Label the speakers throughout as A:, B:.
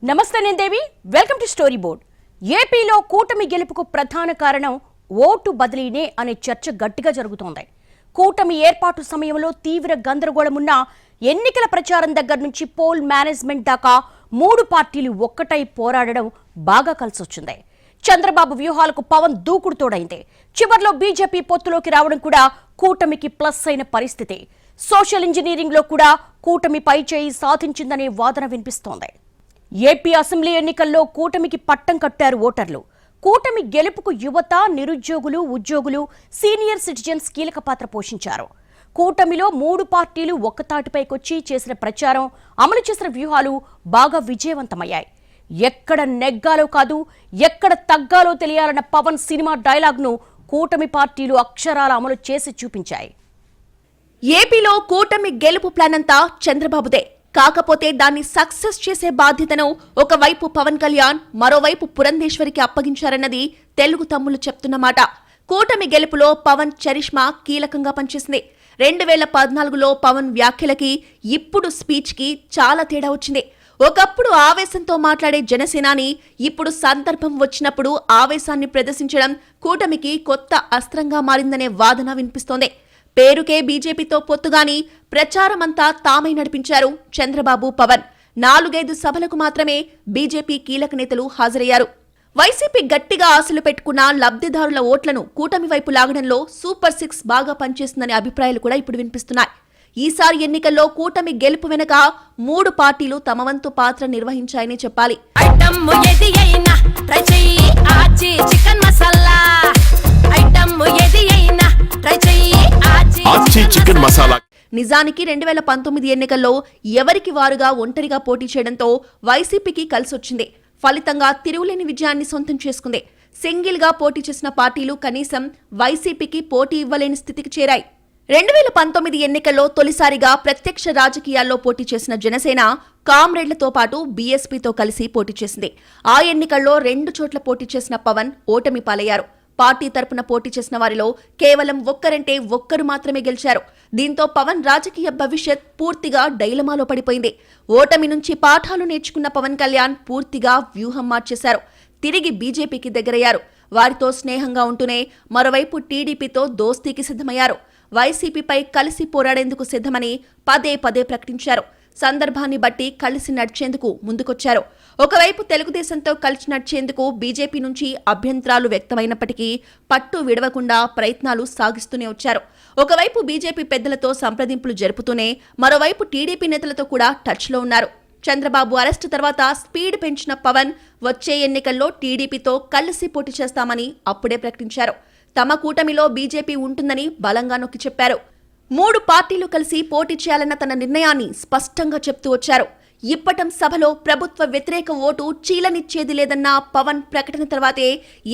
A: నమస్తే నేను దేవి welcome to story board. ఏపీలో కూటమి గెలుపుకు ప్రధాన కారణం ఓటు బదిలీనే అనే చర్చ గట్టిగా జరుగుతోంది. కూటమి ఏర్పాటు సమయంలో తీవ్ర గందరగోళమున్న ఎన్నికల ప్రచారం దగ్గర నుంచి పోల్ మేనేజ్మెంట్ దాకా మూడు పార్టీలు ఒక్కటై పోరాడడం బాగా కలిసొచ్చింది. చంద్రబాబు వ్యూహాలకు పవన్ దూకుడు తోడైంది. చివర్లో బీజేపీ పొత్తులోకి రావడం కూడా కూటమికి ప్లస్ అయిన పరిస్థితి. సోషల్ ఇంజనీరింగ్ లో కూడా కూటమి పై చేయి సాధించిందనే వాదన వినిపిస్తోంది. ఏపీ అసెంబ్లీ ఎన్నికల్లో కూటమికి పట్టం కట్టారు ఓటర్లు. కూటమి గెలుపుకు యువత, నిరుద్యోగులు, ఉద్యోగులు, సీనియర్ సిటిజన్స్ కీలక పాత్ర పోషించారు. కూటమిలో మూడు పార్టీలు ఒక్కతాటిపైకొచ్చి చేసిన ప్రచారం, అమలు చేసిన వ్యూహాలు బాగా విజయవంతమయ్యాయి. ఎక్కడ నెగ్గాలో కాదు, ఎక్కడ తగ్గాలో తెలియాలన్న పవన్ సినిమా డైలాగ్ను కూటమి పార్టీలు అక్షరాల అమలు చేసి చూపించాయి.
B: ఏపీలో కూటమి గెలుపు ప్లాన్ అంతా చంద్రబాబుదే. కాకపోతే దాన్ని సక్సెస్ చేసే బాధ్యతను ఒకవైపు పవన్ కళ్యాణ్, మరోవైపు పురంధేశ్వరికి అప్పగించారన్నది తెలుగు తమ్ముళ్లు చెప్తున్నమాట. కూటమి గెలుపులో పవన్ చరిష్మా కీలకంగా పనిచేసింది. 2014లో పవన్ వ్యాఖ్యలకి, ఇప్పుడు స్పీచ్ కి చాలా తేడా వచ్చింది. ఒకప్పుడు ఆవేశంతో మాట్లాడే జనసేనాని ఇప్పుడు సందర్భం వచ్చినప్పుడు ఆవేశాన్ని ప్రదర్శించడం కూటమికి కొత్త అస్త్రంగా మారిందనే వాదన వినిపిస్తోంది. పేరుకే బీజేపీతో పొత్తుగాని ప్రచారమంతా తామై నడిపించారు చంద్రబాబు, పవన్. 4-5 సభలకు మాత్రమే బీజేపీ కీలక నేతలు హాజరయ్యారు. వైసీపీ గట్టిగా ఆశలు పెట్టుకున్న లబ్ధిదారుల ఓట్లను కూటమి వైపు లాగడంలో సూపర్ 6 బాగా పనిచేస్తుందనే అభిప్రాయాలు కూడా ఇప్పుడు వినిపిస్తున్నాయి. ఈసారి ఎన్నికల్లో కూటమి గెలుపు వెనుక మూడు పార్టీలు తమ వంతు పాత్ర నిర్వహించాయని చెప్పాలి. నిజానికి 2019 ఎన్నికల్లో ఎవరికి వారుగా ఒంటరిగా పోటీ చేయడంతో వైసీపీకి కలిసొచ్చింది. ఫలితంగా తిరుగులేని విజయాన్ని సొంతం చేసుకుంది. సింగిల్ గా పోటీ చేసిన పార్టీలు కనీసం వైసీపీకి పోటీ ఇవ్వలేని స్థితికి చేరాయి. 2019 ఎన్నికల్లో తొలిసారిగా ప్రత్యక్ష రాజకీయాల్లో పోటీ చేసిన జనసేన కామ్రేడ్లతో పాటు బీఎస్పీతో కలిసి పోటీ చేసింది. ఆ ఎన్నికల్లో 2 చోట్ల పోటీ చేసిన పవన్ ఓటమి పాలయ్యారు. పార్టీ తరపున పోటీ చేసిన వారిలో కేవలం ఒక్కరంటే ఒక్కరు మాత్రమే గెలిచారు. దీంతో పవన్ రాజకీయ భవిష్యత్ పూర్తిగా డైలమాలో పడిపోయింది. ఓటమి నుంచి పాఠాలు నేర్చుకున్న పవన్ కళ్యాణ్ పూర్తిగా వ్యూహం మార్చేశారు. తిరిగి బీజేపీకి దగ్గరయ్యారు. వారితో స్నేహంగా ఉంటూనే మరోవైపు టీడీపీతో దోస్తీకి సిద్ధమయ్యారు. వైసీపీపై కలిసి పోరాడేందుకు సిద్ధమని పదే పదే ప్రకటించారు. సందర్భాన్ని బట్టి కలిసి నడిచేందుకు ముందుకొచ్చారు. ఒకవైపు తెలుగుదేశంతో కలిసి నడిచేందుకు బీజేపీ నుంచి అభ్యంతరాలు వ్యక్తమైనప్పటికీ పట్టు విడవకుండా ప్రయత్నాలు సాగిస్తూనే వచ్చారు. ఒకవైపు బీజేపీ పెద్దలతో సంప్రదింపులు జరుపుతూనే మరోవైపు టీడీపీ నేతలతో కూడా టచ్లో ఉన్నారు. చంద్రబాబు అరెస్టు తర్వాత స్పీడ్ పెంచిన పవన్ వచ్చే ఎన్నికల్లో టీడీపీతో కలిసి పోటీ చేస్తామని అప్పుడే ప్రకటించారు. తమ కూటమిలో బీజేపీ ఉంటుందని బలంగా నొక్కి చెప్పారు. మూడు పార్టీలు కలిసి పోటీ చేయాలన్న తన నిర్ణయాన్ని స్పష్టంగా చెప్తూ వచ్చారు. ఇప్పటం సభలో ప్రభుత్వ వ్యతిరేక ఓటు చీలనిచ్చేది లేదన్న పవన్ ప్రకటన తర్వాతే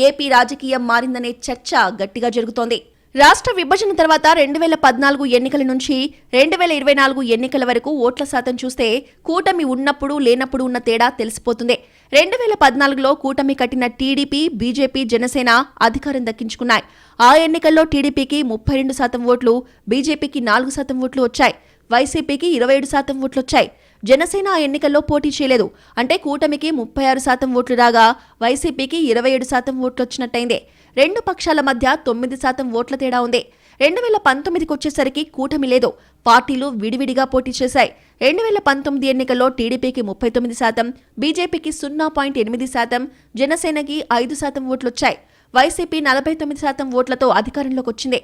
B: ఏపీ రాజకీయం మారిందనే చర్చ గట్టిగా జరుగుతోంది. రాష్ట్ర విభజన తర్వాత 2014 ఎన్నికల నుంచి 2024 ఎన్నికల వరకు ఓట్ల శాతం చూస్తే కూటమి ఉన్నప్పుడు లేనప్పుడు ఉన్న తేడా తెలిసిపోతుంది. 2014లో కూటమి కట్టిన టీడీపీ, బీజేపీ, జనసేన అధికారం దక్కించుకున్నాయి. ఆ ఎన్నికల్లో టీడీపీకి 32% ఓట్లు, బీజేపీకి 4% ఓట్లు వచ్చాయి. వైసీపీకి 27% ఓట్లొచ్చాయి. జనసేన ఆ ఎన్నికల్లో పోటీ చేయలేదు. అంటే కూటమికి 36% ఓట్లు రాగా వైసీపీకి 27% ఓట్లొచ్చినట్టయిందే. రెండు పక్షాల మధ్య 9% ఓట్ల తేడా ఉంది. 2019కి వచ్చేసరికి కూటమి లేదు. పార్టీలు విడివిడిగా పోటీ చేశాయి. 2019 ఎన్నికల్లో టీడీపీకి 39%, బీజేపీకి 0.8%, జనసేనకి 5% ఓట్లొచ్చాయి. వైసీపీ 49% ఓట్లతో అధికారంలోకి వచ్చింది.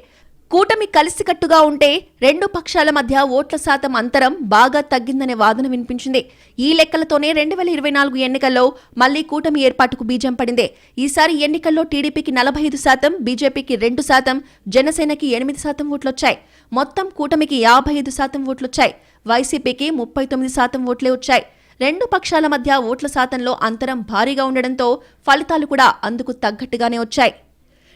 B: కూటమి కలిసికట్టుగా ఉంటే రెండు పక్షాల మధ్య ఓట్ల శాతం అంతరం బాగా తగ్గిందనే వాదన వినిపించింది. ఈ లెక్కలతోనే 2024 ఎన్నికల్లో మళ్లీ కూటమి ఏర్పాటుకు బీజం పడింది. ఈసారి ఎన్నికల్లో టీడీపీకి 45%, బీజేపీకి 2%, జనసేనకి 8% ఓట్లొచ్చాయి. మొత్తం కూటమికి 55% ఓట్లొచ్చాయి. వైసీపీకి 39% ఓట్లే వచ్చాయి. రెండు పక్షాల మధ్య ఓట్ల శాతంలో అంతరం భారీగా ఉండడంతో ఫలితాలు కూడా అందుకు తగ్గట్టుగానే వచ్చాయి.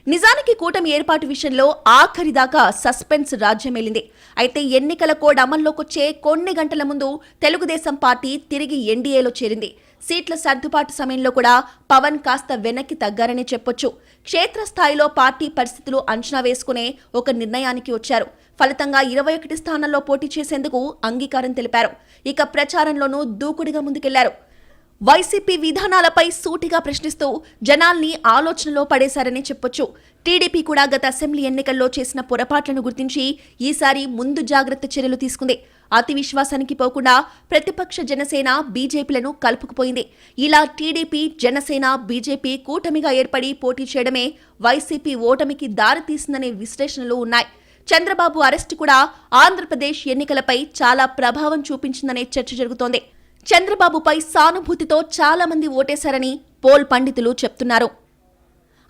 B: నిజానికి కూటమి ఏర్పాటు విషయంలో ఆఖరిదాకా సస్పెన్స్ రాజ్యమేలింది. అయితే ఎన్నికల కోడ్ అమల్లోకొచ్చే కొన్ని గంటల ముందు తెలుగుదేశం పార్టీ తిరిగి ఎన్డీఏలో చేరింది. సీట్ల సర్దుబాటు సమయంలో కూడా పవన్ కాస్త వెనక్కి తగ్గారనే చెప్పొచ్చు. క్షేత్రస్థాయిలో పార్టీ పరిస్థితులు అంచనా వేసుకునే ఒక నిర్ణయానికి వచ్చారు. ఫలితంగా 21 స్థానాల్లో పోటీ చేసేందుకు అంగీకారం తెలిపారు. ఇక ప్రచారంలోనూ దూకుడుగా ముందుకెళ్లారు. వైసీపీ విధానాలపై సూటిగా ప్రశ్నిస్తూ జనాల్ని ఆలోచనలో పడేశారని చెప్పొచ్చు. టీడీపీ కూడా గత అసెంబ్లీ ఎన్నికల్లో చేసిన పొరపాట్లను గుర్తించి ఈసారి ముందు జాగ్రత్త చర్యలు తీసుకుంది. అతి విశ్వాసానికి పోకుండా ప్రతిపక్ష జనసేన బీజేపీలను కలుపుకుపోయింది. ఇలా టీడీపీ, జనసేన, బీజేపీ కూటమిగా ఏర్పడి పోటీ చేయడమే వైసీపీ ఓటమికి దారితీసిందనే విశ్లేషణలు ఉన్నాయి. చంద్రబాబు అరెస్టు కూడా ఆంధ్రప్రదేశ్ ఎన్నికలపై చాలా ప్రభావం చూపించిందనే చర్చ జరుగుతోంది. చంద్రబాబుపై సానుభూతితో చాలా మంది ఓటేశారని పోల్ పండితులు చెప్తున్నారు.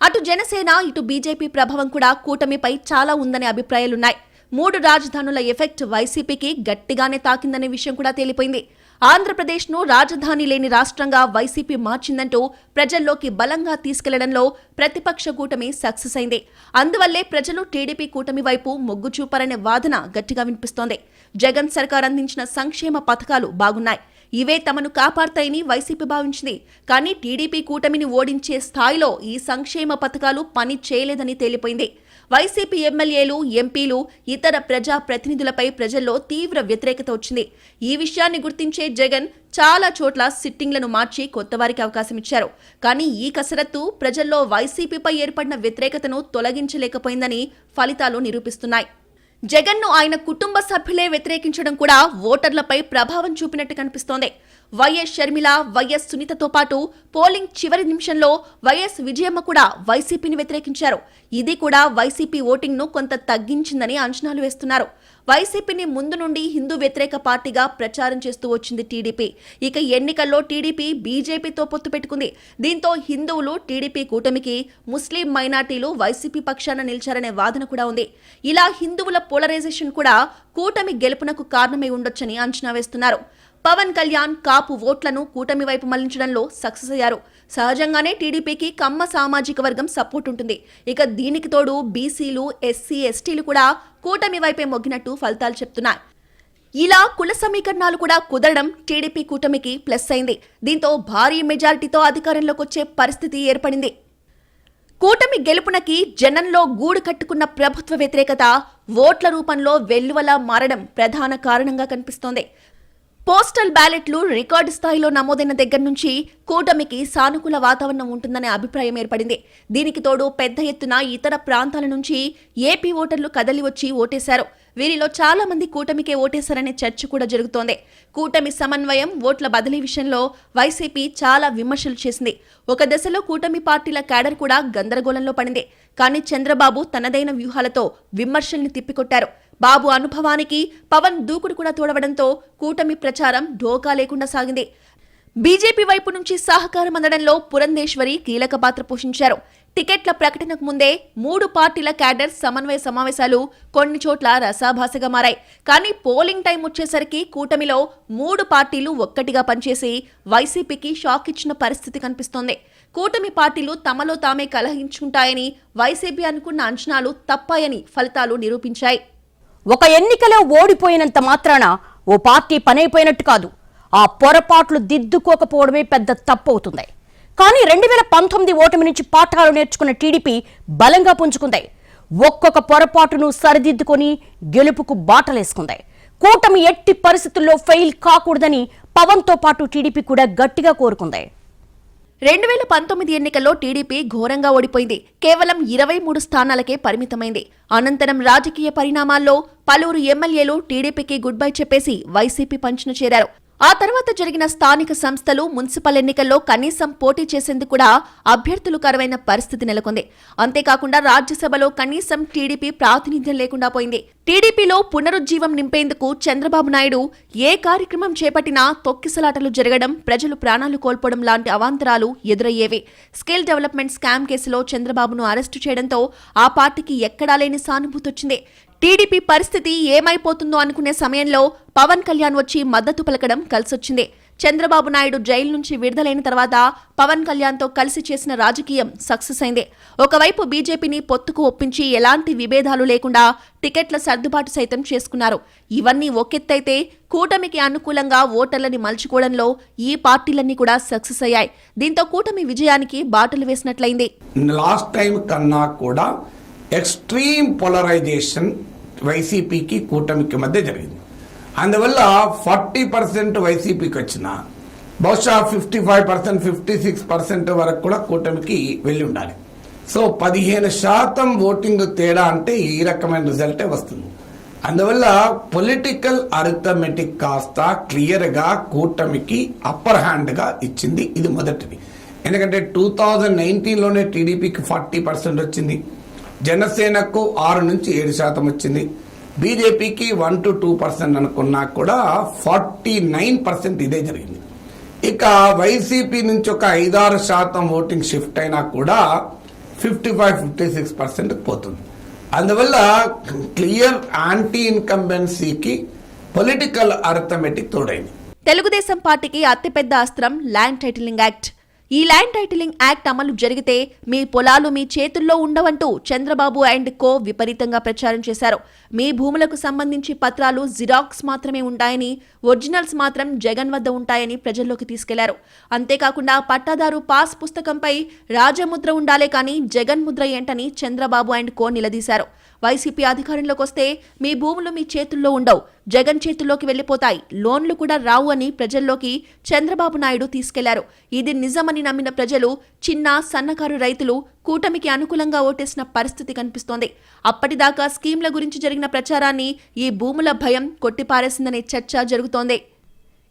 B: అటు జనసేన, ఇటు బీజేపీ ప్రభావం కూడా కూటమిపై చాలా ఉందనే అభిప్రాయాలున్నాయి. 3 రాజధానుల ఎఫెక్ట్ వైసీపీకి గట్టిగానే తాకిందనే విషయం కూడా తేలిపోయింది. ఆంధ్రప్రదేశ్ను రాజధాని లేని రాష్ట్రంగా వైసీపీ మార్చిందంటూ ప్రజల్లోకి బలంగా తీసుకెళ్లడంలో ప్రతిపక్ష కూటమి సక్సెస్ అయింది. అందువల్లే ప్రజలు టీడీపీ కూటమి వైపు మొగ్గు చూపారనే వాదన గట్టిగా వినిపిస్తోంది. జగన్ సర్కార్ అందించిన సంక్షేమ పథకాలు బాగున్నాయి, ఇవే తమను కాపాడతాయని వైసీపీ భావించింది. కానీ టీడీపీ కూటమిని ఓడించే స్థాయిలో ఈ సంక్షేమ పథకాలు పని చేయలేదని తేలిపోయింది. వైసీపీ ఎమ్మెల్యేలు, ఎంపీలు, ఇతర ప్రజా ప్రతినిధులపై ప్రజల్లో తీవ్ర వ్యతిరేకత వచ్చింది. ఈ విషయాన్ని గుర్తించే జగన్ చాలా చోట్ల సిట్టింగ్లను మార్చి కొత్తవారికి అవకాశం ఇచ్చారు. కానీ ఈ కసరత్తు ప్రజల్లో వైసీపీపై ఏర్పడిన వ్యతిరేకతను తొలగించలేకపోయిందని ఫలితాలు నిరూపిస్తున్నాయి. జగన్ను ఆయన కుటుంబ సభ్యులే వ్యతిరేకించడం కూడా ఓటర్లపై ప్రభావం చూపినట్టు కనిపిస్తోంది. వైఎస్ షర్మిల, వైఎస్ సునీతతో పాటు పోలింగ్ చివరి నిమిషంలో వైఎస్ విజయమ్మ కూడా వైసీపీని వ్యతిరేకించారు. ఇది కూడా వైసీపీ ఓటింగ్ను కొంత తగ్గించిందని అంచనాలు వేస్తున్నారు. వైసీపీని ముందు నుండి హిందూ వ్యతిరేక పార్టీగా ప్రచారం చేస్తూ వచ్చింది టీడీపీ. ఇక ఎన్నికల్లో టీడీపీ బీజేపీతో పొత్తు పెట్టుకుంది. దీంతో హిందువులు టీడీపీ కూటమికి, ముస్లిం మైనార్టీలు వైసీపీ పక్షాన నిలిచారనే వాదన కూడా ఉంది. ఇలా హిందువుల పోలరైజేషన్ కూడా కూటమి గెలుపునకు కారణమై ఉండొచ్చని అంచనా వేస్తున్నారు. పవన్ కళ్యాణ్ కాపు ఓట్లను కూటమి వైపు మళ్లించడంలో సక్సెస్ అయ్యారు. సహజంగానే టీడీపీకి కమ్మ సామాజిక వర్గం సపోర్ట్ ఉంటుంది. ఇక దీనికి తోడు బీసీలు, ఎస్సీ, ఎస్టీలు కూడా కూటమి వైపే మొగ్గినట్టు ఫలితాలు చెప్తున్నాయి. ఇలా కుల సమీకరణాలు కూడా కుదరడం టీడీపీ కూటమికి ప్లస్ అయింది. దీంతో భారీ మెజారిటీతో అధికారంలోకి వచ్చే పరిస్థితి ఏర్పడింది. కూటమి గెలుపునకి జనంలో గూడు కట్టుకున్న ప్రభుత్వ వ్యతిరేకత ఓట్ల రూపంలో వెల్లువలా మారడం ప్రధాన కారణంగా కనిపిస్తోంది. పోస్టల్ బ్యాలెట్లు రికార్డు స్థాయిలో నమోదైన దగ్గర నుంచి కూటమికి సానుకూల వాతావరణం ఉంటుందనే అభిప్రాయం ఏర్పడింది. దీనికి తోడు పెద్ద ఎత్తున ఇతర ప్రాంతాల నుంచి ఏపీ ఓటర్లు కదలి వచ్చి ఓటేశారు. వీరిలో చాలా మంది కూటమికే ఓటేశారనే చర్చ కూడా జరుగుతోంది. కూటమి సమన్వయం, ఓట్ల బదిలీ విషయంలో వైసీపీ చాలా విమర్శలు చేసింది. ఒక దశలో కూటమి పార్టీల క్యాడర్ కూడా గందరగోళంలో పడింది. కానీ చంద్రబాబు తనదైన వ్యూహాలతో విమర్శల్ని తిప్పికొట్టారు. బాబు అనుభవానికి పవన్ దూకుడు కూడా తోడవడంతో కూటమి ప్రచారం ఢోకా లేకుండా సాగింది. బీజేపీ వైపు నుంచి సహకారం అందడంలో పురంధేశ్వరి కీలక పాత్ర పోషించారు. టికెట్ల ప్రకటనకు ముందే 3 పార్టీల క్యాడర్ సమన్వయ సమావేశాలు కొన్ని చోట్ల రసాభాసగా మారాయి. కానీ పోలింగ్ టైం వచ్చేసరికి కూటమిలో 3 పార్టీలు ఒక్కటిగా పనిచేసి వైసీపీకి షాక్ ఇచ్చిన పరిస్థితి కనిపిస్తోంది. కూటమి పార్టీలు తమలో తామే కలహించుకుంటాయని వైసీపీ అనుకున్న అంచనాలు తప్పాయని ఫలితాలు నిరూపించాయి.
A: ఒక ఎన్నికలో ఓడిపోయినంత మాత్రాన ఓ పార్టీ పనైపోయినట్టు కాదు. ఆ పొరపాట్లు దిద్దుకోకపోవడమే పెద్ద తప్పు అవుతుంది. కానీ 2019 ఓటమి నుంచి పాఠాలు నేర్చుకున్న టీడీపీ బలంగా పుంజుకుంది. ఒక్కొక్క పొరపాటును సరిదిద్దుకొని గెలుపుకు బాటలేసుకుంది. కూటమి ఎట్టి పరిస్థితుల్లో ఫెయిల్ కాకూడదని పవన్తో పాటు టీడీపీ కూడా గట్టిగా కోరుకుంది.
B: 2019 ఎన్నికల్లో టీడీపీ ఘోరంగా ఓడిపోయింది. కేవలం 23 స్థానాలకే పరిమితమైంది. అనంతరం రాజకీయ పరిణామాల్లో పలువురు ఎమ్మెల్యేలు టీడీపీకి గుడ్ బై చెప్పేసి వైసీపీ పంచున చేరారు. ఆ తర్వాత జరిగిన స్థానిక సంస్థలు, మున్సిపల్ ఎన్నికల్లో కనీసం పోటీ చేసేందుకు కూడా అభ్యర్థులు కరువైన పరిస్థితి నెలకొంది. అంతేకాకుండా రాజ్యసభలో కనీసం టీడీపీ ప్రాతినిధ్యం లేకుండా పోయింది. టీడీపీలో పునరుజ్జీవం నింపేందుకు చంద్రబాబు నాయుడు ఏ కార్యక్రమం చేపట్టినా తొక్కిసలాటలు జరగడం, ప్రజలు ప్రాణాలు కోల్పోవడం లాంటి అవాంతరాలు ఎదురయ్యేవి. స్కిల్ డెవలప్మెంట్ స్కామ్ కేసులో చంద్రబాబును అరెస్టు చేయడంతో ఆ పార్టీకి ఎక్కడా లేని సానుభూతి వచ్చింది. టీడీపీ పరిస్థితి ఏమైపోతుందో అనుకునే సమయంలో పవన్ కళ్యాణ్ వచ్చి మద్దతు పలకడం కలిసొచ్చింది. చంద్రబాబు నాయుడు జైలు నుంచి విడుదలైన తర్వాత పవన్ కళ్యాణ్తో కలిసి చేసిన రాజకీయం సక్సెస్ అయింది. ఒకవైపు బీజేపీని పొత్తుకు ఒప్పించి ఎలాంటి విభేదాలు లేకుండా టికెట్ల సర్దుబాటు సైతం చేసుకున్నారు. ఇవన్నీ ఒకెత్తైతే కూటమికి అనుకూలంగా ఓటర్లని మలుచుకోవడంలో ఈ పార్టీలన్నీ కూడా సక్సెస్ అయ్యాయి. దీంతో కూటమి విజయానికి బాటలు వేసినట్లయింది.
C: లాస్ట్ టైం కన్నా కూడా ఎక్స్ట్రీమ్ పోలరైజేషన్ వైసీపీకి కూటమికి మధ్య జరిగింది. అందువల్ల 40% వైసీపీకి వచ్చిన బహుశా 55%, 56% వరకు కూడా కూటమికి వెళ్ళి ఉండాలి. సో 15% ఓటింగ్ తేడా అంటే ఈ రకమైన రిజల్టే వస్తుంది. అందువల్ల పొలిటికల్ అరిథమెటిక్ కాస్త క్లియర్ గా కూటమికి అప్పర్ హ్యాండ్ గా ఇచ్చింది. ఇది మొదటిది. ఎందుకంటే 2019లోనే టీడీపీకి 40% వచ్చింది, జనసేనకు 6 నుంచి 7% వచ్చింది, బీజేపీకి 1 to 2% అనుకున్నా కూడా 49% ఇదే జరిగింది. ఇక వైసీపీ నుంచి ఒక 5-6% ఓటింగ్ షిఫ్ట్ అయినా కూడా 55-56% పోతుంది. అందువల్ల క్లియర్ యాంటీ ఇన్కంబెన్సీకి పొలిటికల్ అరిథమెటిక్ తోడైంది.
B: తెలుగుదేశం పార్టీకి అతిపెద్ద అస్త్రం ల్యాండ్ టైటిలింగ్ యాక్ట్. ఈ ల్యాండ్ టైటిలింగ్ యాక్ట్ అమలు జరిగితే మీ పొలాలు మీ చేతుల్లో ఉండవంటూ చంద్రబాబు అండ్ కో విపరీతంగా ప్రచారం చేశారు. మీ భూములకు సంబంధించి పత్రాలు జిరాక్స్ మాత్రమే ఉంటాయని, ఒరిజినల్స్ మాత్రం జగన్ వద్ద ఉంటాయని ప్రజల్లోకి తీసుకెళ్లారు. అంతేకాకుండా పట్టాదారు పాస్ పుస్తకంపై రాజముద్ర ఉండాలే కానీ జగన్ ముద్ర ఏంటని చంద్రబాబు అండ్ కో నిలదీశారు. వైసీపీ అధికారంలోకి వస్తే మీ భూములు మీ చేతుల్లో ఉండవు, జగన్ చేతుల్లోకి వెళ్లిపోతాయి, లోన్లు కూడా రావు అని ప్రజల్లోకి చంద్రబాబు నాయుడు తీసుకెళ్లారు. ఇది నిజమని నమ్మిన ప్రజలు, చిన్న సన్నకారు రైతులు కూటమికి అనుకూలంగా ఓటేసిన పరిస్థితి కనిపిస్తోంది. అప్పటిదాకా స్కీమ్ల గురించి జరిగిన ప్రచారాన్ని ఈ భూముల భయం కొట్టిపారేసిందనే చర్చ జరుగుతోంది.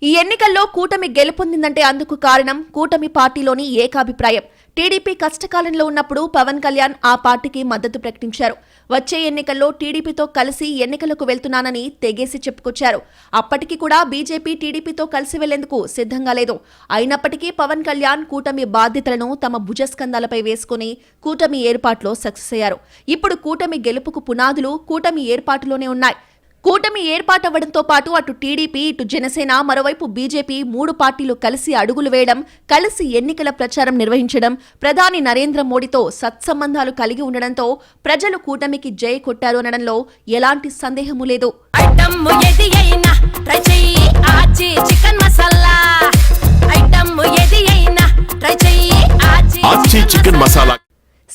B: ఈ ఎన్నికల్లో కూటమి గెలుపొందిందంటే అందుకు కారణం కూటమి పార్టీలోని ఏకాభిప్రాయం. టీడీపీ కష్టకాలంలో ఉన్నప్పుడు పవన్ కళ్యాణ్ ఆ పార్టీకి మద్దతు ప్రకటించారు. వచ్చే ఎన్నికల్లో టీడీపీతో కలిసి ఎన్నికలకు వెళ్తున్నానని తెగేసి చెప్పుకొచ్చారు. అప్పటికి కూడా బీజేపీ టీడీపీతో కలిసి వెళ్లేందుకు సిద్ధంగా లేదు. అయినప్పటికీ పవన్ కళ్యాణ్ కూటమి బాధ్యతలను తమ భుజస్కంధాలపై వేసుకుని కూటమి ఏర్పాటులో సక్సెస్ అయ్యారు. ఇప్పుడు కూటమి గెలుపుకు పునాదులు కూటమి ఏర్పాటులోనే ఉన్నాయి. కూటమి ఏర్పాటవ్వడంతో పాటు అటు టీడీపీ, ఇటు జనసేన, మరోవైపు బీజేపీ 3 పార్టీలు కలిసి అడుగులు వేయడం, కలిసి ఎన్నికల ప్రచారం నిర్వహించడం, ప్రధాని నరేంద్ర మోడీతో సత్సంబంధాలు కలిగి ఉండడంతో ప్రజలు కూటమికి జై కొట్టారు అనడంలో ఎలాంటి సందేహమూ లేదు.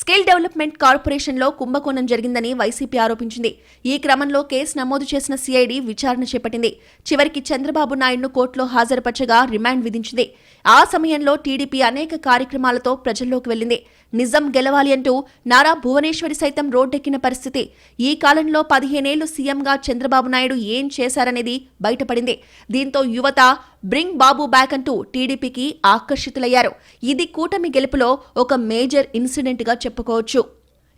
B: స్కిల్ డెవలప్మెంట్ కార్పొరేషన్లో కుంభకోణం జరిగిందని వైసీపీ ఆరోపించింది. ఈ క్రమంలో కేసు నమోదు చేసిన సిఐడి విచారణ చేపట్టింది. చివరికి చంద్రబాబు నాయుడును కోర్టులో హాజరుపరచగా రిమాండ్ విధించింది. ఆ సమయంలో టీడీపీ అనేక కార్యక్రమాలతో ప్రజల్లోకి వెళ్లింది. నిజం గెలవాలి అంటూ నారా భువనేశ్వరి సైతం రోడ్డెక్కిన పరిస్థితి. ఈ కాలంలో 15 ఏళ్లు సీఎంగా చంద్రబాబు నాయుడు ఏం చేశారనేది బయటపడింది. దీంతో యువత బ్రింగ్ బాబు బ్యాక్ అంటూ టీడీపీకి ఆకర్షితులయ్యారు. ఇది కూటమి గెలుపులో ఒక మేజర్ ఇన్సిడెంట్ గా చెప్పుకోవచ్చు.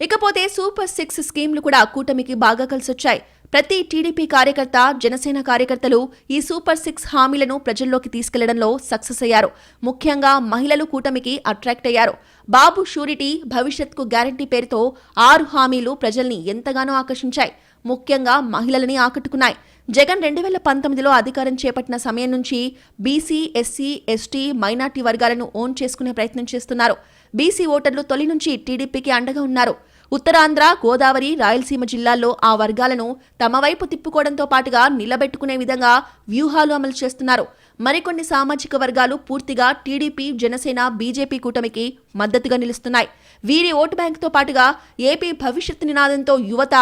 B: ఇకపోతే సూపర్ 6 స్కీమ్లు కూడా కూటమికి బాగా కలిసొచ్చాయి. ప్రతి టీడీపీ కార్యకర్త, జనసేన కార్యకర్తలు ఈ సూపర్ 6 హామీలను ప్రజల్లోకి తీసుకెళ్లడంలో సక్సెస్ అయ్యారు. ముఖ్యంగా మహిళలు కూటమికి అట్రాక్ట్ అయ్యారు. బాబు షూరిటీ, భవిష్యత్కు గ్యారంటీ పేరుతో 6 హామీలు ప్రజల్ని ఎంతగానో ఆకర్షించాయి. ముఖ్యంగా మహిళలని ఆకట్టుకున్నాయి. జగన్ 2019లో అధికారం చేపట్టిన సమయం నుంచి బీసీ, ఎస్సీ, ఎస్టీ, మైనార్టీ వర్గాలను ఓన్ చేసుకునే ప్రయత్నం చేస్తున్నారు. బీసీ ఓటర్లు తొలి నుంచి టీడీపీకి అండగా ఉన్నారు. ఉత్తరాంధ్ర, గోదావరి, రాయలసీమ జిల్లాల్లో ఆ వర్గాలను తమ వైపు తిప్పుకోవడంతో పాటుగా నిలబెట్టుకునే విధంగా వ్యూహాలు అమలు చేస్తున్నారు. మరికొన్ని సామాజిక వర్గాలు పూర్తిగా టీడీపీ, జనసేన, బీజేపీ కూటమికి మద్దతుగా నిలుస్తున్నాయి. వీరి ఓటు బ్యాంకుతో పాటుగా ఏపీ భవిష్యత్ నినాదంతో యువత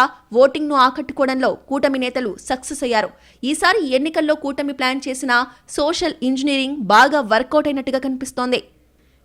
B: ఓటింగ్ను ఆకట్టుకోవడంలో కూటమి నేతలు సక్సెస్ అయ్యారు. ఈసారి ఎన్నికల్లో కూటమి ప్లాన్ చేసిన సోషల్ ఇంజనీరింగ్ బాగా వర్కౌట్ అయినట్టుగా కనిపిస్తోంది.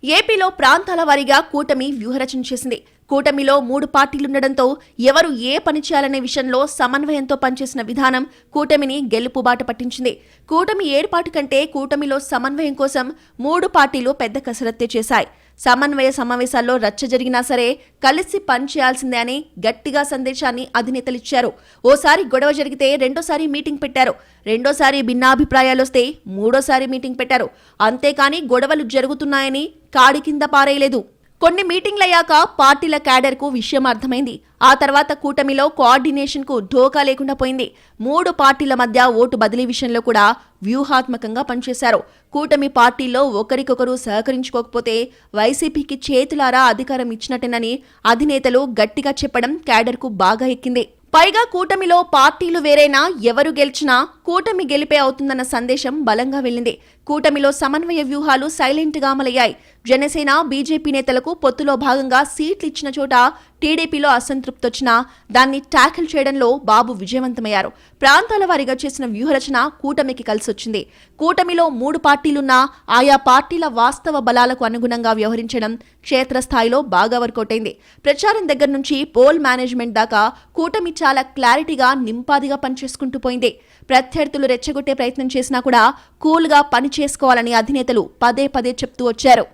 B: ఏపీలో ప్రాంతాల వారీగా కూటమి వ్యూహరచన చేసింది. కూటమిలో 3 పార్టీలుండడంతో ఎవరు ఏ పని చేయాలనే విషయంలో సమన్వయంతో పనిచేసిన విధానం కూటమిని గెలుపు బాట పట్టించింది. కూటమి ఏర్పాటు కంటే కూటమిలో సమన్వయం కోసం 3 పార్టీలు పెద్ద కసరత్తే చేశాయి. సమన్వయ సమావేశాల్లో రచ్చ జరిగినా సరే కలిసి పనిచేయాల్సిందే అని గట్టిగా సందేశాన్ని అధినేతలిచ్చారు. ఓసారి గొడవ జరిగితే రెండోసారి మీటింగ్ పెట్టారు. రెండోసారి భిన్నాభిప్రాయాలొస్తే మూడోసారి మీటింగ్ పెట్టారు. అంతేకాని గొడవలు జరుగుతున్నాయని కాడి కింద పారేయలేదు. కొన్ని మీటింగ్లయ్యాక పార్టీల క్యాడర్కు విషయం అర్థమైంది. ఆ తర్వాత కూటమిలో కోఆర్డినేషన్కు ఢోకా లేకుండా పోయింది. 3 పార్టీల మధ్య ఓటు బదిలీ విషయంలో కూడా వ్యూహాత్మకంగా పనిచేశారు. కూటమి పార్టీల్లో ఒకరికొకరు సహకరించుకోకపోతే వైసీపీకి చేతులారా అధికారం ఇచ్చినట్టేనని అధినేతలు గట్టిగా చెప్పడం క్యాడర్కు బాగా ఎక్కింది. పైగా కూటమిలో పార్టీలు వేరైనా ఎవరు గెలిచినా కూటమి గెలిపే అవుతుందన్న సందేశం బలంగా వెళ్లింది. కూటమిలో సమన్వయ వ్యూహాలు సైలెంట్ గా అమలయ్యాయి. జనసేన బీజేపీ నేతలకు పొత్తులో భాగంగా సీట్లు ఇచ్చిన చోట టీడీపీలో అసంతృప్తి వచ్చినా దాన్ని ట్యాకిల్ చేయడంలో బాబు విజయవంతమయ్యారు. ప్రాంతాల వారీగా చేసిన వ్యూహరచన కూటమికి కలిసొచ్చింది. కూటమిలో 3 పార్టీలున్నా ఆయా పార్టీల వాస్తవ బలాలకు అనుగుణంగా వ్యవహరించడం క్షేత్రస్థాయిలో బాగా వర్కౌటైంది. ప్రచారం దగ్గర నుంచి పోల్ మేనేజ్మెంట్ దాకా కూటమి చాలా క్లారిటీగా నింపాదిగా పనిచేసుకుంటూ పోయింది. ప్రత్యర్థులు రెచ్చగొట్టే ప్రయత్నం చేసినా కూడా కూల్గా పని చేసుకోవాలని అధినేతలు పదే పదే చెప్తూ వచ్చారు.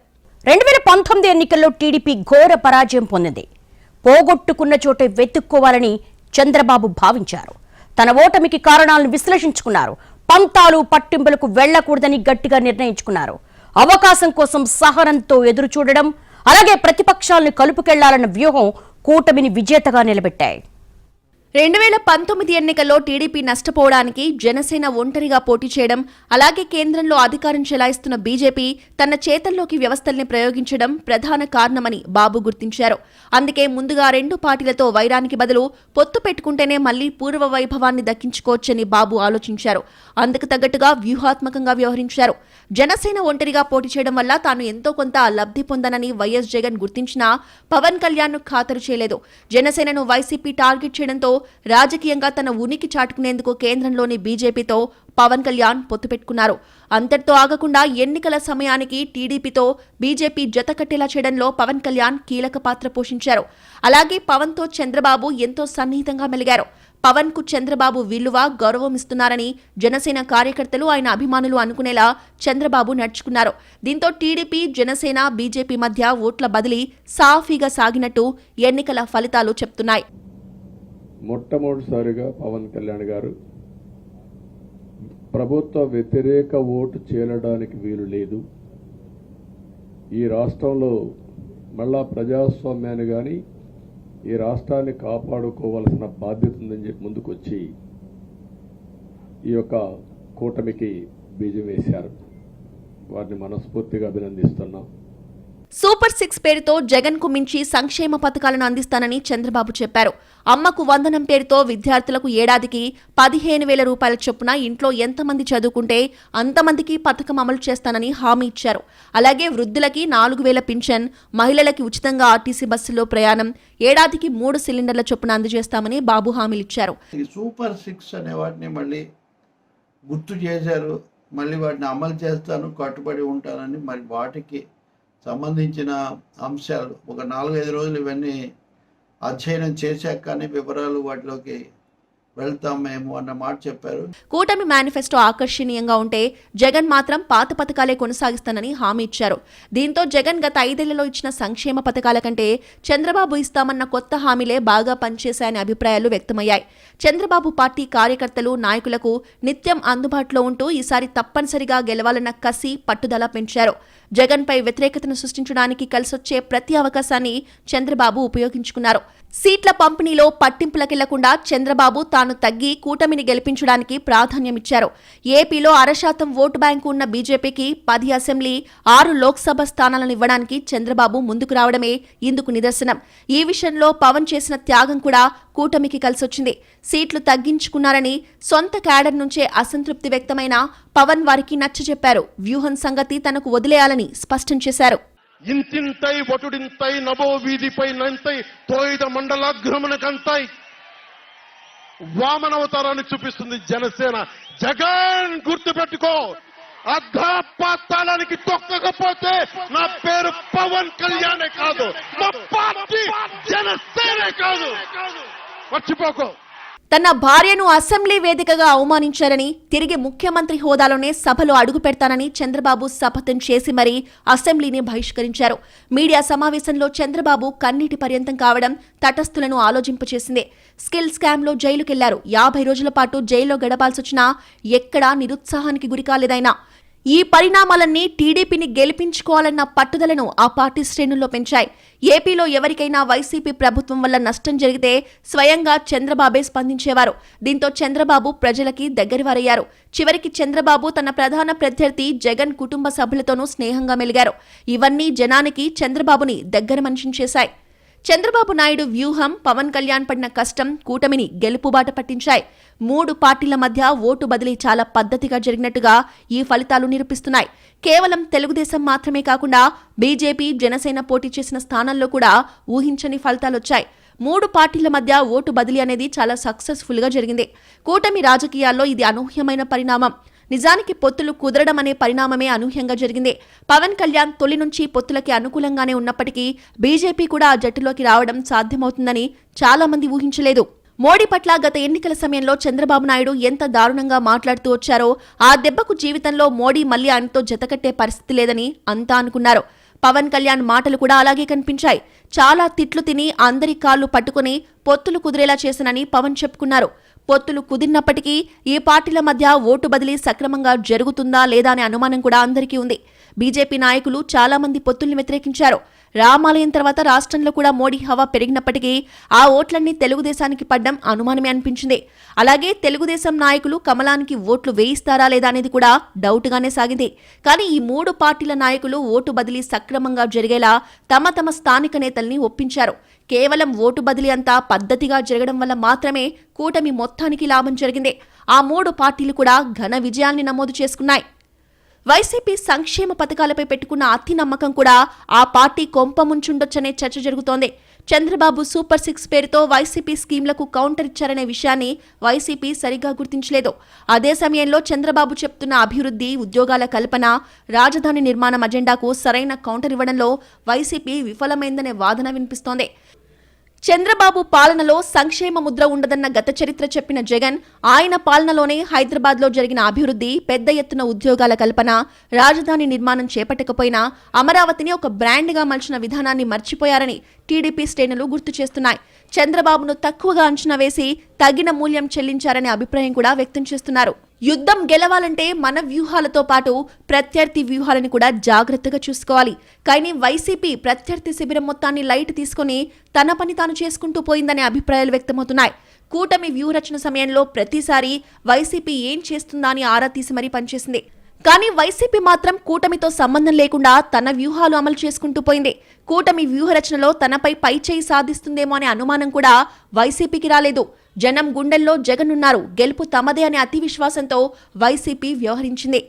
A: 2019 ఎన్నికల్లో టీడీపీ ఘోర పరాజయం పొందింది. పోగొట్టుకున్న చోటే వెతుక్కోవాలని చంద్రబాబు భావించారు. తన ఓటమికి కారణాలను విశ్లేషించుకున్నారు. పంతాలు పట్టింపులకు వెళ్లకూడదని గట్టిగా నిర్ణయించుకున్నారు. అవకాశం కోసం సహనంతో ఎదురు చూడడం, అలాగే ప్రతిపక్షాలను కలుపుకెళ్లాలన్న వ్యూహం కూటమిని విజేతగా నిలబెట్టాయి.
B: 2019 ఎన్నికల్లో టీడీపీ నష్టపోవడానికి జనసేన ఒంటరిగా పోటీ చేయడం, అలాగే కేంద్రంలో అధికారం చెలాయిస్తున్న బీజేపీ తన చేతల్లోకి వ్యవస్థల్ని ప్రయోగించడం ప్రధాన కారణమని బాబు గుర్తించారు. అందుకే ముందుగా 2 పార్టీలతో వైరానికి బదులు పొత్తు పెట్టుకుంటేనే మళ్లీ పూర్వ వైభవాన్ని దక్కించుకోవచ్చని బాబు ఆలోచించారు. అందుకు తగ్గట్టుగా వ్యూహాత్మకంగా వ్యవహరించారు. జనసేన ఒంటరిగా పోటీ చేయడం వల్ల తాను ఎంతో కొంత లబ్ధి పొందనని వైఎస్ జగన్ గుర్తించినా పవన్ కళ్యాణ్ ను ఖాతరు చేయలేదు. జనసేనను వైసీపీ టార్గెట్ చేయడంతో రాజకీయంగా తన ఉనికి చాటుకునేందుకు కేంద్రంలోని బీజేపీతో పవన్ కళ్యాణ్ పొత్తు పెట్టుకున్నారు. అంతటితో ఆగకుండా ఎన్నికల సమయానికి టీడీపీతో బీజేపీ జత కట్టేలా చేయడంలో పవన్ కళ్యాణ్ కీలక పాత్ర పోషించారు. అలాగే పవన్ తో చంద్రబాబు ఎంతో సన్నిహితంగా మెలిగారు. పవన్ కు చంద్రబాబు విలువ, గౌరవం ఇస్తున్నారని జనసేన కార్యకర్తలు, ఆయన అభిమానులు అనుకునేలా చంద్రబాబు నడుచుకున్నారు. దీంతో టీడీపీ, జనసేన, బీజేపీ మధ్య ఓట్ల బదిలీ సాఫీగా సాగినట్టు ఎన్నికల ఫలితాలు చెప్తున్నాయి.
D: మొట్టమొదటిసారిగా పవన్ కళ్యాణ్ గారు ప్రభుత్వ వ్యతిరేక ఓటు చేరడానికి వీలు లేదు, ఈ రాష్ట్రంలో మళ్ళా ప్రజాస్వామ్యాన్ని కానీ ఈ రాష్ట్రాన్ని కాపాడుకోవాల్సిన బాధ్యత ఉందని చెప్పి ముందుకొచ్చి ఈ యొక్క కూటమికి బీజం వేశారు. వారిని మనస్ఫూర్తిగా అభినందిస్తున్నాం.
B: సూపర్ 6 పేరుతో జగన్ కు మించి సంక్షేమ పథకాలను అందిస్తానని చంద్రబాబు చెప్పారు. అమ్మకు వందనం పేరుతో విద్యార్థులకు ఏడాదికి 15,000 రూపాయల చొప్పున ఇంట్లో ఎంతమంది చదువుకుంటే అంతమందికి పథకం అమలు చేస్తానని హామీ ఇచ్చారు. అలాగే వృద్ధులకి 4,000 పింఛన్, మహిళలకి ఉచితంగా ఆర్టీసీ బస్సుల్లో ప్రయాణం, ఏడాదికి 3 సిలిండర్ల చొప్పున అందజేస్తామని బాబు హామీలిచ్చారు.
E: సూపర్ 6 అనే వాటిని మళ్ళీ గుర్తు చేశారు. మళ్ళీ వాటిని అమలు చేస్తాను, కట్టుబడి ఉంటానని. మరి వాటికి సంబంధించిన అంశాలు ఒక 4-5 రోజులు ఇవన్నీ అధ్యయనం చేశాకనే వివరాలు వాటిలోకి వెళ్తాం మేము అన్న మాట చెప్పారు.
B: కూటమి మేనిఫెస్టో ఆకర్షణీయంగా ఉంటే జగన్ మాత్రం పాత పథకాలే కొనసాగిస్తానని హామీ ఇచ్చారు. దీంతో జగన్ గత 5 ఏళ్లలో ఇచ్చిన సంక్షేమ పథకాల కంటే చంద్రబాబు ఇస్తామన్న కొత్త హామీలే బాగా పనిచేశాయనే అభిప్రాయాలు వ్యక్తమయ్యాయి. చంద్రబాబు పార్టీ కార్యకర్తలు, నాయకులకు నిత్యం అందుబాటులో ఉంటూ ఈసారి తప్పనిసరిగా గెలవాలన్న కసి, పట్టుదల పెంచారు. జగన్ పై వ్యతిరేకతను సృష్టించడానికి కలిసొచ్చే ప్రతి అవకాశాన్ని చంద్రబాబు ఉపయోగించుకున్నారు. సీట్ల పంపిణీలో పట్టింపులకెళ్లకుండా చంద్రబాబు తాను తగ్గి కూటమిని గెలిపించడానికి ప్రాధాన్యమిచ్చారు. ఏపీలో 1% ఓటు బ్యాంకు ఉన్న బీజేపీకి 10 అసెంబ్లీ, 6 లోక్సభ స్థానాలను ఇవ్వడానికి చంద్రబాబు ముందుకు రావడమే ఇందుకు నిదర్శనం. ఈ విషయంలో పవన్ చేసిన త్యాగం కూడా కూటమికి కలిసొచ్చింది. సీట్లు తగ్గించుకున్నారని సొంత క్యాడర్ నుంచే అసంతృప్తి వ్యక్తమైన పవన్ వారికి నచ్చజెప్పారు. వ్యూహం సంగతి తనకు వదిలేయాలని స్పష్టం చేశారు.
F: ఇంతింతై ఒటుడింతై నభో వీధిపై నంతై తోయిద మండలాగ్రమణకంతై వామనవతారాన్ని చూపిస్తుంది జనసేన. జగన్ గుర్తు పెట్టుకో, అర్ధపాతాళానికి తొక్కకపోతే నా పేరు పవన్ కళ్యాణే కాదు, మా పార్టీ జనసేనే కాదు, మర్చిపోకో.
B: తన భార్యను అసెంబ్లీ వేదికగా అవమానించారని, తిరిగి ముఖ్యమంత్రి హోదాలోనే సభలో అడుగు పెడతానని చంద్రబాబు శపథం చేసి మరీ అసెంబ్లీని బహిష్కరించారు. మీడియా సమావేశంలో చంద్రబాబు కన్నీటి పర్యంతం కావడం తటస్థులను ఆలోచింపచేసింది. స్కిల్ స్కామ్లో జైలుకెళ్లారు. 50 రోజుల పాటు జైల్లో గడపాల్సొచ్చినా ఎక్కడా నిరుత్సాహానికి గురికాలేదైనా. ఈ పరిణామాలన్నీ టీడీపీని గెలిపించుకోవాలన్న పట్టుదలను ఆ పార్టీ శ్రేణుల్లో పెంచాయి. ఏపీలో ఎవరికైనా వైసీపీ ప్రభుత్వం వల్ల నష్టం జరిగితే స్వయంగా చంద్రబాబే స్పందించేవారు. దీంతో చంద్రబాబు ప్రజలకి దగ్గరవారయ్యారు. చివరికి చంద్రబాబు తన ప్రధాన ప్రత్యర్థి జగన్ కుటుంబ సభ్యులతోనూ స్నేహంగా మెలిగారు. ఇవన్నీ జనానికి చంద్రబాబుని దగ్గర మనిషిని చేశాయి. చంద్రబాబు నాయుడు వ్యూహం, పవన్ కళ్యాణ్ పడిన కష్టం కూటమిని గెలుపుబాట పట్టించాయి. 3 పార్టీల మధ్య ఓటు బదిలీ చాలా పద్ధతిగా జరిగినట్టుగా ఈ ఫలితాలు నిరూపిస్తున్నాయి. కేవలం తెలుగుదేశం మాత్రమే కాకుండా బీజేపీ, జనసేన పోటీ చేసిన స్థానాల్లో కూడా ఊహించని ఫలితాలొచ్చాయి. 3 పార్టీల మధ్య ఓటు బదిలీ అనేది చాలా సక్సెస్ఫుల్ గా జరిగింది. కూటమి రాజకీయాల్లో ఇది అనూహ్యమైన పరిణామం. నిజానికి పొత్తులు కుదరడం అనే పరిణామమే అనూహ్యంగా జరిగింది. పవన్ కళ్యాణ్ తొలి నుంచి పొత్తులకి అనుకూలంగానే ఉన్నప్పటికీ బీజేపీ కూడా ఆ జట్టులోకి రావడం సాధ్యమవుతుందని చాలా మంది ఊహించలేదు. మోడీ పట్ల గత ఎన్నికల సమయంలో చంద్రబాబు నాయుడు ఎంత దారుణంగా మాట్లాడుతూ వచ్చారో ఆ దెబ్బకు జీవితంలో మోడీ మళ్లీ ఆయనతో జతకట్టే పరిస్థితి లేదని అంతా అనుకున్నారు. పవన్ కళ్యాణ్ మాటలు కూడా అలాగే కనిపించాయి. చాలా తిట్లు తిని అందరి కాళ్లు పట్టుకుని పొత్తులు కుదిరేలా చేశానని పవన్ చెప్పుకున్నారు. పొత్తులు కుదిరినప్పటికీ ఈ పార్టీల మధ్య ఓటు బదిలీ సక్రమంగా జరుగుతుందా లేదా అనే అనుమానం కూడా అందరికీ ఉంది. బీజేపీ నాయకులు చాలా మంది పొత్తుల్ని వ్యతిరేకించారు. రామాలయం తర్వాత రాష్ట్రంలో కూడా మోడీ హవా పెరిగినప్పటికీ ఆ ఓట్లన్నీ తెలుగుదేశానికి పడ్డం అనుమానమే అనిపించింది. అలాగే తెలుగుదేశం నాయకులు కమలానికి ఓట్లు వేయిస్తారా లేదా అనేది కూడా డౌట్గానే సాగింది. కానీ ఈ 3 పార్టీల నాయకులు ఓటు బదిలీ సక్రమంగా జరిగేలా తమ తమ స్థానిక నేతల్ని ఒప్పించారు. కేవలం ఓటు బదిలీ అంతా పద్ధతిగా జరగడం వల్ల మాత్రమే కూటమి మొత్తానికి లాభం జరిగింది. ఆ 3 పార్టీలు కూడా ఘన విజయాల్ని నమోదు చేసుకున్నాయి. వైసీపీ సంక్షేమ పథకాలపై పెట్టుకున్న అతి నమ్మకం కూడా ఆ పార్టీ కొంప ముంచుండొచ్చనే చర్చ జరుగుతోంది. చంద్రబాబు సూపర్ 6 పేరుతో వైసీపీ స్కీంలకు కౌంటర్ ఇచ్చారనే విషయాన్ని వైసీపీ సరిగా గుర్తించలేదు. అదే సమయంలో చంద్రబాబు చెప్తున్న అభివృద్ధి, ఉద్యోగాల కల్పన, రాజధాని నిర్మాణం అజెండాకు సరైన కౌంటర్ ఇవ్వడంలో వైసీపీ విఫలమైందనే వాదన వినిపిస్తోంది. చంద్రబాబు పాలనలో సంక్షేమ ముద్ర ఉండదన్న గత చరిత్ర చెప్పిన జగన్ ఆయన పాలనలోనే హైదరాబాద్లో జరిగిన అభివృద్ధి, పెద్ద ఎత్తున ఉద్యోగాల కల్పన, రాజధాని నిర్మాణం చేపట్టకపోయినా అమరావతిని ఒక బ్రాండ్గా మలిచిన విధానాన్ని మర్చిపోయారని టీడీపీ శ్రేణులు గుర్తు చేస్తున్నాయి. చంద్రబాబును తక్కువగా అంచనా వేసి తగిన మూల్యం చెల్లించారనే అభిప్రాయం కూడా వ్యక్తం చేస్తున్నారు. యుద్ధం గెలవాలంటే మన వ్యూహాలతో పాటు ప్రత్యర్థి వ్యూహాలను కూడా జాగ్రత్తగా చూసుకోవాలి. కానీ వైసీపీ ప్రత్యర్థి శిబిరం మొత్తాన్ని లైట్ తీసుకుని తన పని తాను చేసుకుంటూ పోయిందనే అభిప్రాయాలు వ్యక్తమవుతున్నాయి. కూటమి వ్యూహరచన సమయంలో ప్రతిసారి వైసీపీ ఏం చేస్తుందా అని ఆరా తీసి మరీ పనిచేసింది. కానీ వైసీపీ మాత్రం కూటమితో సంబంధం లేకుండా తన వ్యూహాలు అమలు చేసుకుంటూ పోయింది. కూటమి వ్యూహరచనలో తనపై పైచేయి సాధిస్తుందేమో అనే అనుమానం కూడా వైసీపీకి రాలేదు. జనం గుండెల్లో జగన్ ఉన్నారు, గెలుపు తమదే అనే అతి విశ్వాసంతో వైసీపీ వ్యవహరించింది.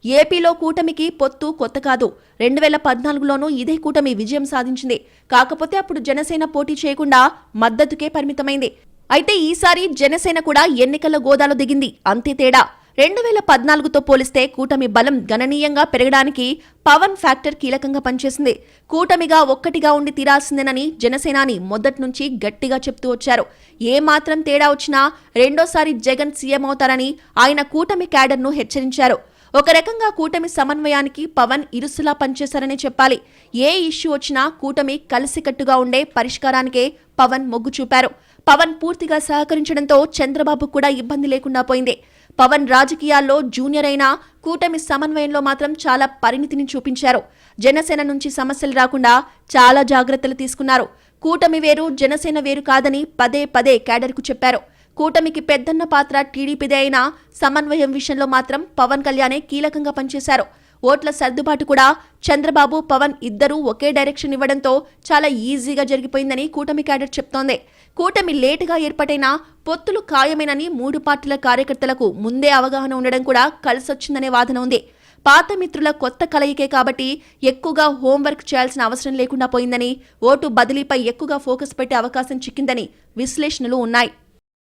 B: ఏపీలో కూటమికి పొత్తు కొత్త కాదు. 2014లోనూ ఇదే కూటమి విజయం సాధించింది. కాకపోతే అప్పుడు జనసేన పోటీ చేయకుండా మద్దతుకే పరిమితమైంది. అయితే ఈసారి జనసేన కూడా ఎన్నికల గోదాలో దిగింది. అంతే తేడా. 2014తో పోలిస్తే కూటమి బలం గణనీయంగా పెరగడానికి పవన్ ఫ్యాక్టర్ కీలకంగా పనిచేసింది. కూటమిగా ఒక్కటిగా ఉండి తీరాల్సిందేనని జనసేనాని మొదటి నుంచి గట్టిగా చెప్తూ వచ్చారు. ఏ మాత్రం తేడా వచ్చినా రెండోసారి జగన్ సీఎం అవుతారని ఆయన కూటమి క్యాడర్ను హెచ్చరించారు. ఒక రకంగా కూటమి సమన్వయానికి పవన్ ఇరుసులా పనిచేశారనే చెప్పాలి. ఏ ఇష్యూ వచ్చినా కూటమి కలిసికట్టుగా ఉండే పరిష్కారానికే పవన్ మొగ్గు చూపారు. పవన్ పూర్తిగా సహకరించడంతో చంద్రబాబు కూడా ఇబ్బంది లేకుండా పోయింది. పవన్ రాజకీయాల్లో జూనియర్ అయినా కూటమి సమన్వయంలో మాత్రం చాలా పరిణితిని చూపించారు. జనసేన నుంచి సమస్యలు రాకుండా చాలా జాగ్రత్తలు తీసుకున్నారు. కూటమి వేరు, జనసేన వేరు కాదని పదే పదే క్యాడర్కు చెప్పారు. కూటమికి పెద్దన్న పాత్ర టీడీపీదే అయినా సమన్వయం విషయంలో మాత్రం పవన్ కళ్యాణే కీలకంగా పనిచేశారు. ఓట్ల సర్దుబాటు కూడా చంద్రబాబు, పవన్ ఇద్దరూ ఒకే డైరెక్షన్ ఇవ్వడంతో చాలా ఈజీగా జరిగిపోయిందని కూటమి క్యాడర్ చెప్తోంది. కూటమి లేటుగా ఏర్పాటైనా పొత్తులు ఖాయమేనని 3 పార్టీల కార్యకర్తలకు ముందే అవగాహన ఉండడం కూడా కలిసొచ్చిందనే వాదన ఉంది. పాత మిత్రుల కొత్త కలయికే కాబట్టి ఎక్కువగా హోంవర్క్ చేయాల్సిన అవసరం లేకుండా పోయిందని, ఓటు బదిలీపై ఎక్కువగా ఫోకస్ పెట్టే అవకాశం చిక్కిందని విశ్లేషణలు ఉన్నాయి.